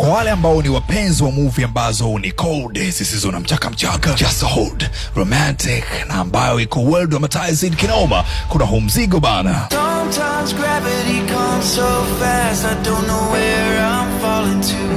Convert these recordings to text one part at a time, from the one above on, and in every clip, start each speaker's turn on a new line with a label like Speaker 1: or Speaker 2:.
Speaker 1: Kwa wale ambao ni wapenzi wa movie ambazo ni cold, zisizo na mchaka, just hold, romantic na ambayo iko well dramatized kinoma, kuna huu mzigo bana. Sometimes gravity comes so fast, I don't know where I'm falling to.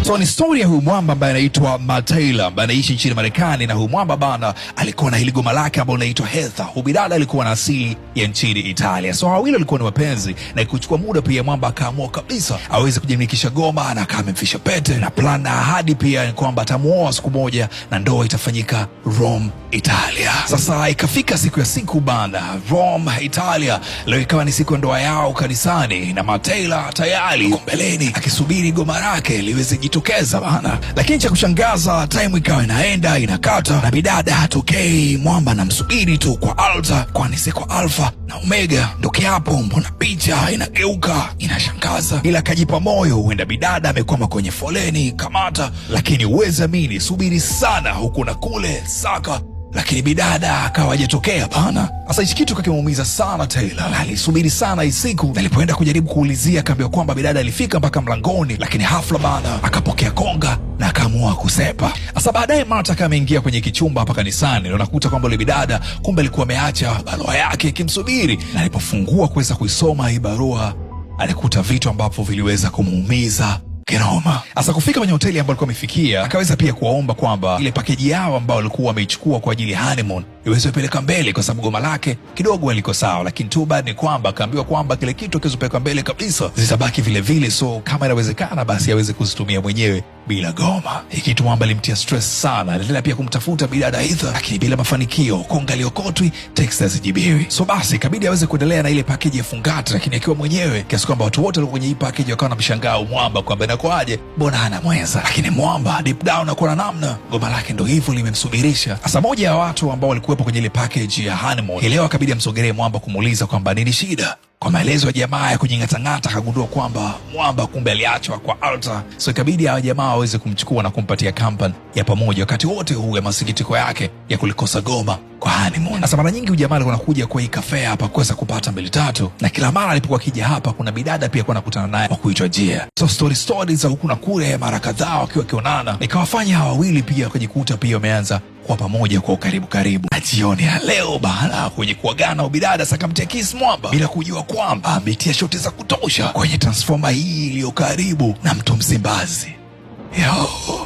Speaker 1: So ni story ya huyu mwamba ambaye anaitwa Matt Taylor ambaye anaishi nchini Marekani, na huyu mwamba bana alikuwa na hili goma lake ambalo linaitwa Heather. Huyu bidada alikuwa na asili ya nchini Italia. So wawili walikuwa ni wapenzi, na ikuchukua muda pia mwamba akaamua kabisa aweze kujimilikisha goma, na akamemfisha pete, na plan na ahadi pia ni kwamba atamuoa siku moja na ndoa itafanyika Rome, Italia. Sasa ikafika siku bana, Rome, Italia. Leo ikawa ni siku ya ndoa yao kanisani, na Matt Taylor tayari yuko mbeleni akisubiri goma lake liweze jitokeza bana. Lakini cha kushangaza, time ikawa inaenda inakata, na bidada hatokei. Mwamba namsubiri tu kwa altar, kwani siko alfa na omega. Ndoke hapo, mbona picha inageuka inashangaza, ila kajipa moyo, huenda bidada amekwama kwenye foleni kamata. Lakini uweze amini, subiri sana huku na kule saka, lakini bidada akawa hajatokea bana. Sasa hichi kitu kakimuumiza sana Taylor, na alisubiri sana hii siku. Alipoenda kujaribu kuulizia, akaambiwa kwamba bidada alifika mpaka mlangoni, lakini hafla bana akapokea konga na akaamua kusepa. Sasa baadaye Marta kama ameingia kwenye kichumba hapa kanisani, na unakuta kwamba yule bidada kumbe alikuwa ameacha barua yake ikimsubiri, na alipofungua kuweza kuisoma hii barua alikuta vitu ambavyo viliweza kumuumiza kinoma. Sasa kufika kwenye hoteli ambayo alikuwa amefikia, akaweza pia kuwaomba kwamba ile pakeji yao ambao walikuwa wameichukua kwa ajili ya honeymoon iweze kupeleka mbele, kwa sababu goma lake kidogo aliko sawa, lakini tu bad ni kwamba akaambiwa kwamba kile kitu kizopeleka mbele kabisa zitabaki vile vile, so kama inawezekana basi aweze kuzitumia mwenyewe bila goma. Hiki kitu mwamba alimtia stress sana. Aliendelea pia kumtafuta bidada Heather, lakini bila mafanikio. Konga liokotwi, text hazijibiwi. So basi ikabidi aweze kuendelea na ile package ya fungati, lakini akiwa mwenyewe, kiasi kwamba watu wote walikuwa kwenye hii package wakawa wanamshangaa mwamba kwamba inakuaje, mbona hana mwenza. Lakini mwamba deep down anakuwa na namna, goma lake ndo hivyo limemsubirisha. Sasa moja ya watu ambao walikuwepo kwenye ile package ya honeymoon leo akabidi amsogelee mwamba kumuuliza kwamba nini shida. Kwa maelezo ya jamaa ya kujingatangata akagundua kwamba mwamba kumbe aliachwa kwa altar. So ikabidi hawa jamaa waweze kumchukua na kumpatia kampani ya pamoja wakati wote huu ya masikitiko yake ya kulikosa goma kwa honeymoon. Sasa mara nyingi ujamaa alikuwa anakuja kwa hii cafe hapa kuweza kupata mbili tatu, na kila mara alipokuwa akija hapa kuna bidada pia kwa nakutana naye wa kuitwa Jia. So stories za huku na kule mara kadhaa wakiwa kionana, nikawafanya hawa wawili pia kujikuta pia wameanza kwa pamoja kwa karibu. Na jioni ya leo bana, kwenye kuagana ubidada sakamtia kiss mwamba bila kujua kwamba ametia shoti za kutosha kwenye transformer hii iliyo karibu na mto Msimbazi.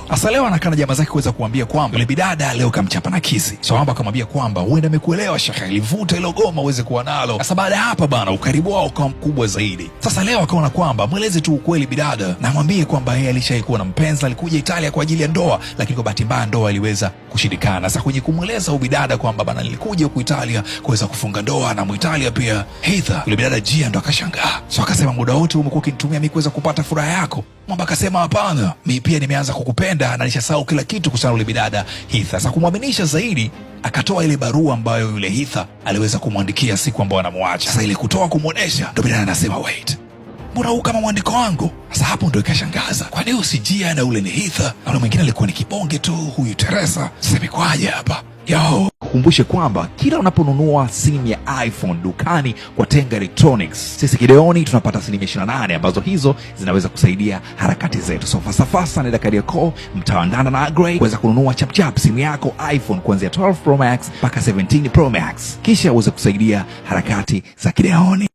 Speaker 1: Asa leo anakana jamaa zake kuweza kuambia kwamba yule bidada leo kamchapa na kisi. So mwamba akamwambia kwamba huenda amekuelewa shaka, ilivuta ilo goma uweze kuwa nalo. Sasa baada ya hapa bana, ukaribu wao ukawa mkubwa zaidi. Sasa leo akaona kwamba mweleze tu ukweli bidada, na mwambie kwamba yeye alishaikuwa na mpenzi, alikuja Italia kwa ajili ya ndoa, lakini kwa bahati mbaya ndoa iliweza kushindikana. Sasa kwenye kumweleza ubidada kwamba bana, nilikuja huku Italia kuweza kufunga ndoa na Muitalia pia Heather, yule bidada Jia ndo akashangaa. So akasema, muda wote umekuwa ukinitumia mimi kuweza kupata furaha yako? Mwamba akasema, hapana, mimi pia nimeanza kukupenda na nishasahau kila kitu kuhusu yule bidada Heather. Sasa kumwaminisha zaidi, akatoa ile barua ambayo yule Heather aliweza kumwandikia siku ambayo anamwacha. Sasa ile kutoa kumuonesha, ndo bidada anasema, wait, mbona huu kama mwandiko wangu? Sasa hapo ndo ikashangaza, kwani huyu si Jia na ule ni Heather, na ule mwingine alikuwa ni kibonge tu, huyu Teresa. Sasa imekwaje hapa? Kukumbushe kwamba kila unaponunua simu ya iPhone dukani kwa Tenga Electronics, sisi Gideoni tunapata asilimia 28 ambazo hizo zinaweza kusaidia harakati zetu. So fasa nenda Kariakoo mtaandana na Agrey kuweza kununua chapchap simu yako iPhone kuanzia 12 Pro Max mpaka 17 Pro Max, kisha uweze kusaidia harakati za Gideoni.